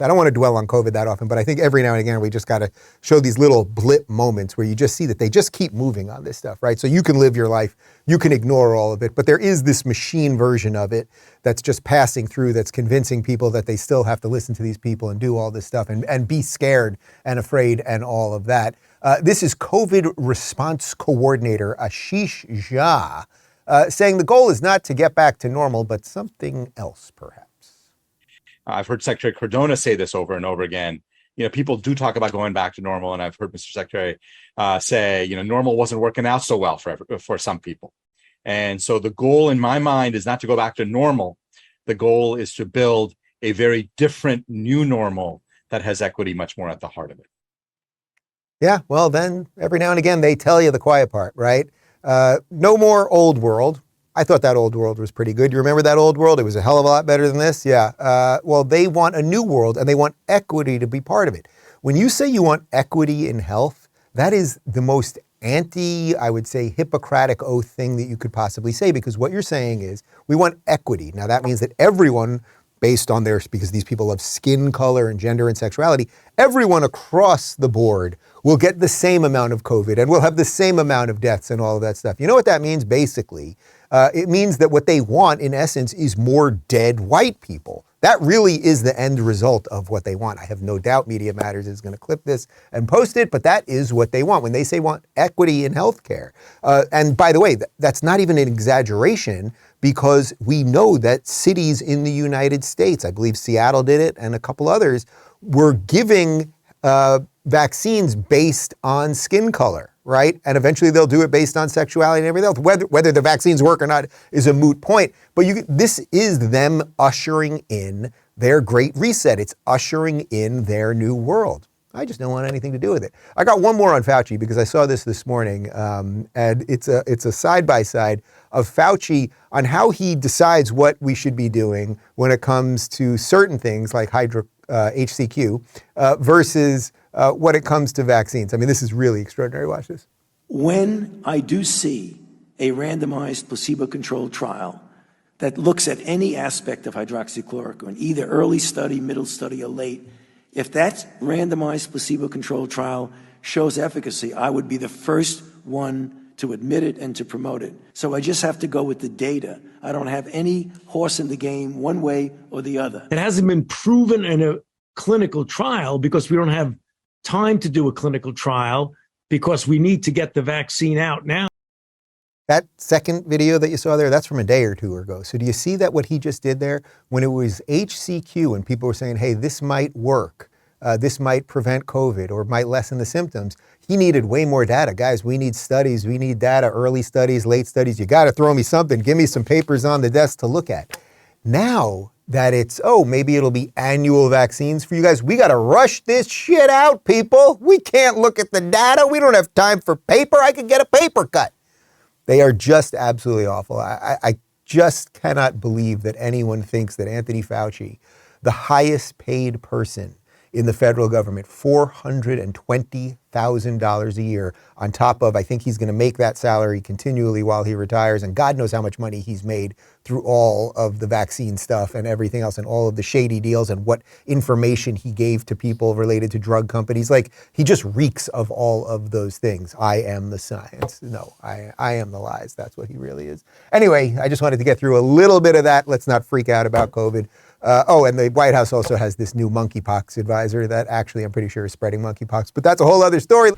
I don't want to dwell on COVID that often, but I think every now and again we just got to show these little blip moments where you just see that they just keep moving on this stuff, right? So you can live your life, you can ignore all of it, but there is this machine version of it that's just passing through, that's convincing people that they still have to listen to these people and do all this stuff and be scared and afraid and all of that. This is COVID response coordinator Ashish Jha saying the goal is not to get back to normal, but something else perhaps. I've heard Secretary Cardona say this over and over again. People do talk about going back to normal, and I've heard Mr. Secretary say, normal wasn't working out so well for some people. And so the goal in my mind is not to go back to normal. The goal is to build a very different new normal that has equity much more at the heart of it. Yeah, well, then every now and again they tell you the quiet part, right? No more old world. I thought that old world was pretty good. You remember that old world? It was a hell of a lot better than this. Yeah. Well, they want a new world and they want equity to be part of it. When you say you want equity in health, that is the most I would say, Hippocratic oath thing that you could possibly say, because what you're saying is we want equity. Now, that means that everyone, based on because these people love skin color and gender and sexuality, everyone across the board will get the same amount of COVID and will have the same amount of deaths and all of that stuff. You know what that means, basically? It means that what they want, in essence, is more dead white people. That really is the end result of what they want. I have no doubt Media Matters is going to clip this and post it, but that is what they want when they say want equity in healthcare. And by the way, that's not even an exaggeration, because we know that cities in the United States, I believe Seattle did it and a couple others, were giving vaccines based on skin color, right? And eventually they'll do it based on sexuality and everything else. Whether the vaccines work or not is a moot point. But this is them ushering in their great reset. It's ushering in their new world. I just don't want anything to do with it. I got one more on Fauci because I saw this morning, and it's a side-by-side of Fauci on how he decides what we should be doing when it comes to certain things like HCQ versus when it comes to vaccines. I mean, this is really extraordinary. Watch this. When I do see a randomized placebo-controlled trial that looks at any aspect of hydroxychloroquine, either early study, middle study, or late, if that randomized placebo-controlled trial shows efficacy, I would be the first one to admit it and to promote it. So I just have to go with the data. I don't have any horse in the game one way or the other. It hasn't been proven in a clinical trial because we don't have time to do a clinical trial because we need to get the vaccine out now. That second video that you saw there, that's from a day or two ago. So do you see that what he just did there? When it was HCQ and people were saying, hey, this might work, this might prevent COVID or might lessen the symptoms, he needed way more data. Guys, we need studies, we need data, early studies, late studies. You got to throw me something. Give me some papers on the desk to look at. Now that it's, maybe it'll be annual vaccines for you guys, we got to rush this shit out, people. We can't look at the data. We don't have time for paper. I could get a paper cut. They are just absolutely awful. I just cannot believe that anyone thinks that Anthony Fauci, the highest paid person in the federal government, $420,000 a year on top of, I think he's going to make that salary continually while he retires. And God knows how much money he's made through all of the vaccine stuff and everything else and all of the shady deals and what information he gave to people related to drug companies. Like, he just reeks of all of those things. I am the science. No, I am the lies. That's what he really is. Anyway, I just wanted to get through a little bit of that. Let's not freak out about COVID. And the White House also has this new monkeypox advisor that actually I'm pretty sure is spreading monkeypox, but that's a whole other story.